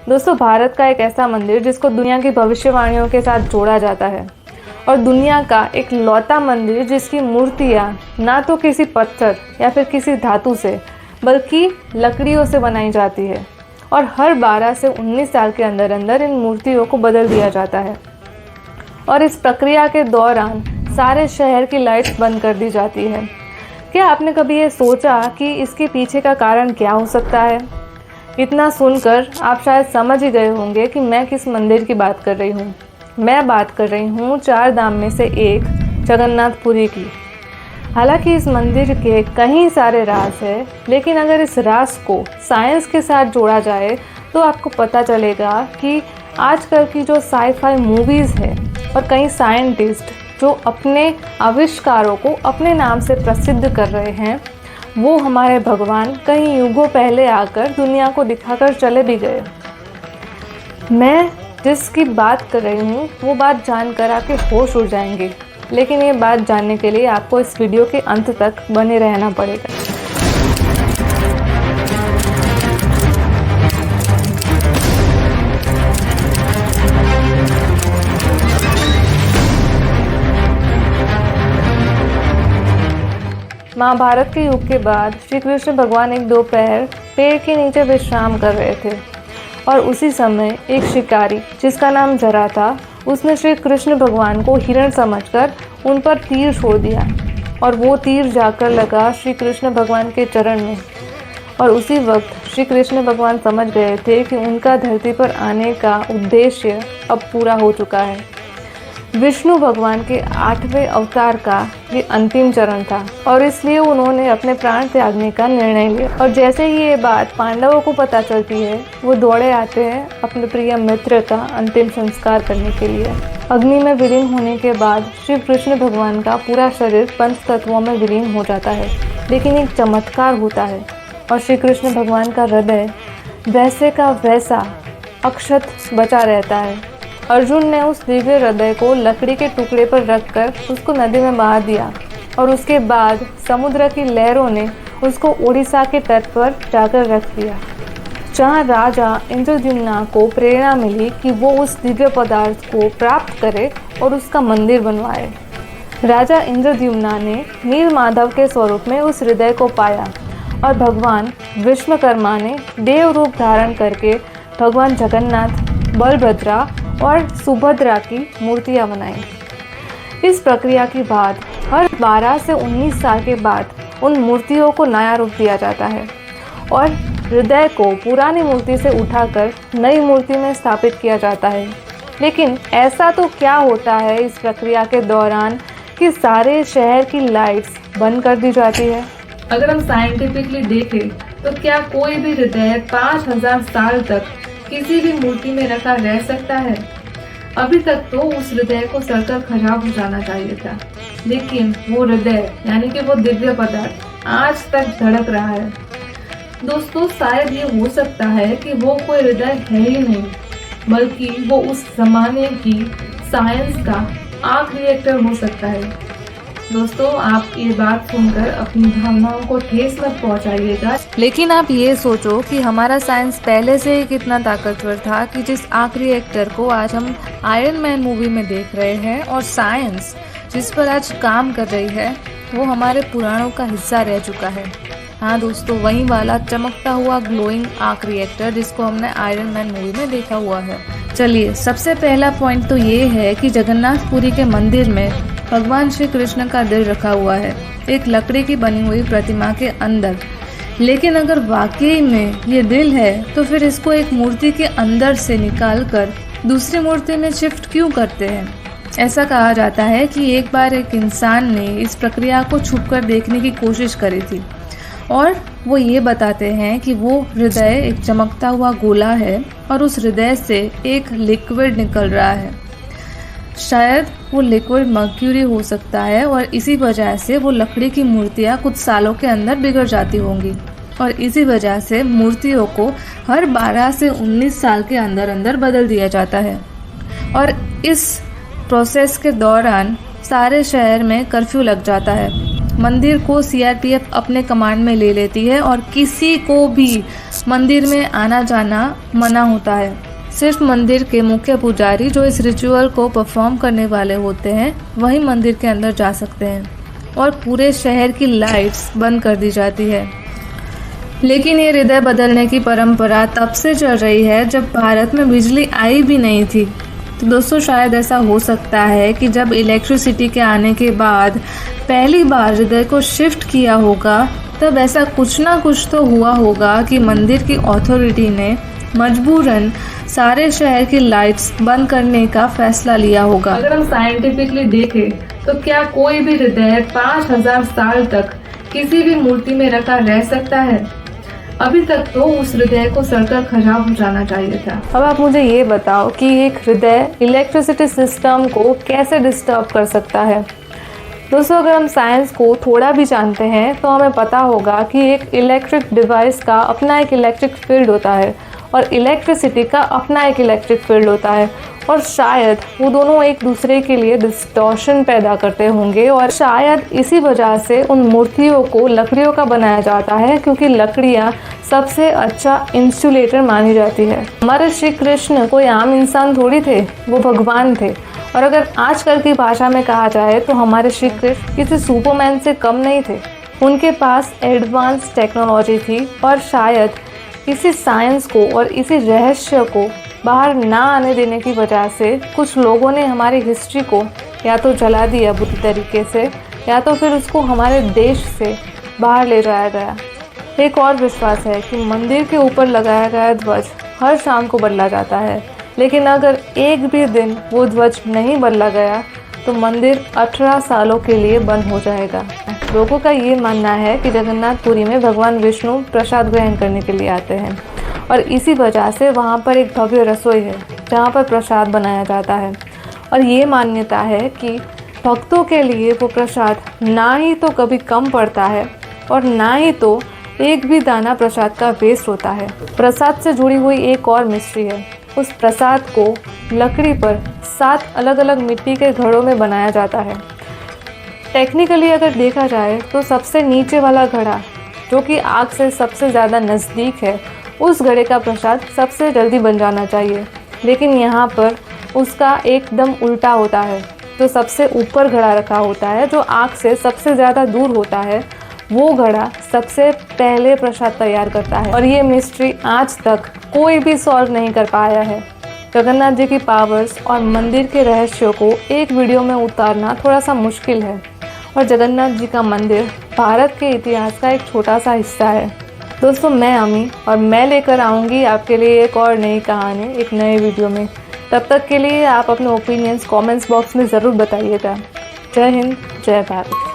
दोस्तों, भारत का एक ऐसा मंदिर जिसको दुनिया की भविष्यवाणियों के साथ जोड़ा जाता है और दुनिया का एक लौता मंदिर जिसकी मूर्तियाँ ना तो किसी पत्थर या फिर किसी धातु से बल्कि लकड़ियों से बनाई जाती है और हर 12 से 19 साल के अंदर अंदर इन मूर्तियों को बदल दिया जाता है। और इस प्रक्रिया के दौरान सारे शहर की लाइट्स बंद कर दी जाती है। क्या आपने कभी ये सोचा कि इसके पीछे का कारण क्या हो सकता है? इतना सुनकर आप शायद समझ ही गए होंगे कि मैं किस मंदिर की बात कर रही हूँ। मैं बात कर रही हूँ 4 धाम में से एक जगन्नाथपुरी की। हालांकि इस मंदिर के कई सारे राज हैं, लेकिन अगर इस राज को साइंस के साथ जोड़ा जाए तो आपको पता चलेगा कि आजकल की जो साई-फाई मूवीज़ है और कई साइंटिस्ट जो अपने आविष्कारों को अपने नाम से प्रसिद्ध कर रहे हैं, वो हमारे भगवान कई युगों पहले आकर दुनिया को दिखाकर चले भी गए। मैं जिसकी बात कर रही हूँ वो बात जानकर आपके होश उड़ जाएंगे, लेकिन ये बात जानने के लिए आपको इस वीडियो के अंत तक बने रहना पड़ेगा। महाभारत के युग के बाद श्री कृष्ण भगवान एक दोपहर पेड़ के नीचे विश्राम कर रहे थे और उसी समय एक शिकारी जिसका नाम जरा था, उसने श्री कृष्ण भगवान को हिरण समझकर उन पर तीर छोड़ दिया और वो तीर जाकर लगा श्री कृष्ण भगवान के चरण में। और उसी वक्त श्री कृष्ण भगवान समझ गए थे कि उनका धरती पर आने का उद्देश्य अब पूरा हो चुका है। विष्णु भगवान के 8वें अवतार का ये अंतिम चरण था और इसलिए उन्होंने अपने प्राण त्यागने का निर्णय लिया। और जैसे ही ये बात पांडवों को पता चलती है, वो दौड़े आते हैं अपने प्रिय मित्र का अंतिम संस्कार करने के लिए। अग्नि में विलीन होने के बाद श्री कृष्ण भगवान का पूरा शरीर पंच तत्वों में विलीन हो जाता है, लेकिन एक चमत्कार होता है और श्री कृष्ण भगवान का हृदय वैसे का वैसा अक्षत बचा रहता है। अर्जुन ने उस दिव्य हृदय को लकड़ी के टुकड़े पर रखकर उसको नदी में बहा दिया और उसके बाद समुद्र की लहरों ने उसको उड़ीसा के तट पर जाकर रख दिया, जहाँ राजा इंद्रद्युम्न को प्रेरणा मिली कि वो उस दिव्य पदार्थ को प्राप्त करे और उसका मंदिर बनवाए। राजा इंद्रद्युम्न ने नीलमाधव के स्वरूप में उस हृदय को पाया और भगवान विश्वकर्मा ने देव रूप धारण करके भगवान जगन्नाथ, बलभद्रा और सुभद्रा की मूर्तियां बनाई। इस प्रक्रिया के बाद हर 12 से 19 साल के बाद उन मूर्तियों को नया रूप दिया जाता है और हृदय को पुरानी मूर्ति से उठाकर नई मूर्ति में स्थापित किया जाता है। लेकिन ऐसा तो क्या होता है इस प्रक्रिया के दौरान कि सारे शहर की लाइट्स बंद कर दी जाती है? अगर हम साइंटिफिकली देखें तो क्या कोई भी हृदय 5000 साल तक किसी भी मूर्ति में रखा रह सकता है? अभी तक तो उस हृदय को सड़कर खराब हो जाना चाहिए था, लेकिन वो हृदय यानी कि वो दिव्य पदार्थ आज तक धड़क रहा है। दोस्तों, शायद ये हो सकता है कि वो कोई हृदय है ही नहीं, बल्कि वो उस जमाने की साइंस का आर्क रिएक्टर हो सकता है। दोस्तों, आप ये बात सुनकर अपनी भावनाओं को ठेस मत पहुंचाइएगा, लेकिन आप ये सोचो कि हमारा साइंस पहले से ही कितना ताकतवर था कि जिस आर्क रिएक्टर को आज हम आयरन मैन मूवी में देख रहे हैं और साइंस जिस पर आज काम कर रही है वो हमारे पुराणों का हिस्सा रह चुका है। हाँ दोस्तों, वही वाला चमकता हुआ ग्लोइंग आर्क रिएक्टर जिसको हमने आयरन मैन मूवी में देखा हुआ है। चलिए, सबसे पहला पॉइंट तो ये है कि जगन्नाथपुरी के मंदिर में भगवान श्री कृष्ण का दिल रखा हुआ है एक लकड़ी की बनी हुई प्रतिमा के अंदर। लेकिन अगर वाकई में ये दिल है तो फिर इसको एक मूर्ति के अंदर से निकालकर दूसरी मूर्ति में शिफ्ट क्यों करते हैं? ऐसा कहा जाता है कि एक बार एक इंसान ने इस प्रक्रिया को छुपकर देखने की कोशिश करी थी और वो ये बताते हैं कि वो हृदय एक चमकता हुआ गोला है और उस हृदय से एक लिक्विड निकल रहा है। शायद वो लिक्विड मर्क्यूरी हो सकता है और इसी वजह से वो लकड़ी की मूर्तियाँ कुछ सालों के अंदर बिगड़ जाती होंगी और इसी वजह से मूर्तियों को हर 12 से 19 साल के अंदर अंदर बदल दिया जाता है। और इस प्रोसेस के दौरान सारे शहर में कर्फ्यू लग जाता है। मंदिर को सीआरपीएफ अपने कमांड में ले लेती है और किसी को भी मंदिर में आना जाना मना होता है। सिर्फ मंदिर के मुख्य पुजारी जो इस रिचुअल को परफॉर्म करने वाले होते हैं वही मंदिर के अंदर जा सकते हैं और पूरे शहर की लाइट्स बंद कर दी जाती है। लेकिन ये हृदय बदलने की परंपरा तब से चल रही है जब भारत में बिजली आई भी नहीं थी। तो दोस्तों शायद ऐसा हो सकता है कि जब इलेक्ट्रिसिटी के आने के बाद पहली बार हृदय को शिफ्ट किया होगा तब ऐसा कुछ ना कुछ तो हुआ होगा कि मंदिर की अथॉरिटी ने मजबूरन सारे शहर की लाइट्स बंद करने का फैसला लिया होगा। अगर हम साइंटिफिकली देखें तो क्या कोई भी हृदय 5000 साल तक किसी भी मूर्ति में रखा रह सकता है? अभी तक तो उस हृदय को सड़कर खराब हो जाना चाहिए था। अब आप मुझे ये बताओ कि एक हृदय इलेक्ट्रिसिटी सिस्टम को कैसे डिस्टर्ब कर सकता है? दोस्तों अगर हम साइंस को थोड़ा भी जानते हैं तो हमें पता होगा कि एक इलेक्ट्रिक डिवाइस का अपना एक इलेक्ट्रिक फील्ड होता है और इलेक्ट्रिसिटी का अपना एक इलेक्ट्रिक फील्ड होता है और शायद वो दोनों एक दूसरे के लिए डिस्टॉर्शन पैदा करते होंगे और शायद इसी वजह से उन मूर्तियों को लकड़ियों का बनाया जाता है क्योंकि लकड़ियाँ सबसे अच्छा इंसुलेटर मानी जाती है। हमारे श्री कृष्ण कोई आम इंसान थोड़ी थे, वो भगवान थे। और अगर आजकल की भाषा में कहा जाए तो हमारे श्री कृष्ण किसी सुपरमैन से कम नहीं थे। उनके पास एडवांस टेक्नोलॉजी थी और शायद इसी साइंस को और इसी रहस्य को बाहर ना आने देने की वजह से कुछ लोगों ने हमारी हिस्ट्री को या तो जला दिया बुरी तरीके से या तो फिर उसको हमारे देश से बाहर ले जाया गया। एक और विश्वास है कि मंदिर के ऊपर लगाया गया ध्वज हर शाम को बदला जाता है, लेकिन अगर एक भी दिन वो ध्वज नहीं बदला गया तो मंदिर 18 सालों के लिए बंद हो जाएगा। लोगों का ये मानना है कि जगन्नाथपुरी में भगवान विष्णु प्रसाद ग्रहण करने के लिए आते हैं और इसी वजह से वहाँ पर एक भव्य रसोई है जहाँ पर प्रसाद बनाया जाता है और ये मान्यता है कि भक्तों के लिए वो प्रसाद ना ही तो कभी कम पड़ता है और ना ही तो एक भी दाना प्रसाद का वेस्ट होता है। प्रसाद से जुड़ी हुई एक और मिस्ट्री है। उस प्रसाद को लकड़ी पर 7 अलग अलग मिट्टी के घड़ों में बनाया जाता है। टेक्निकली अगर देखा जाए तो सबसे नीचे वाला घड़ा जो कि आग से सबसे ज़्यादा नज़दीक है उस घड़े का प्रसाद सबसे जल्दी बन जाना चाहिए, लेकिन यहाँ पर उसका एकदम उल्टा होता है। जो सबसे ऊपर घड़ा रखा होता है जो आग से सबसे ज़्यादा दूर होता है वो घड़ा सबसे पहले प्रसाद तैयार करता है और ये मिस्ट्री आज तक कोई भी सॉल्व नहीं कर पाया है। जगन्नाथ जी की पावर्स और मंदिर के रहस्यों को एक वीडियो में उतारना थोड़ा सा मुश्किल है और जगन्नाथ जी का मंदिर भारत के इतिहास का एक छोटा सा हिस्सा है। दोस्तों मैं अमी और मैं लेकर आऊँगी आपके लिए एक और नई कहानी एक नए वीडियो में। तब तक के लिए आप अपने ओपिनियंस कमेंट्स बॉक्स में ज़रूर बताइएगा। जय हिंद, जय भारत।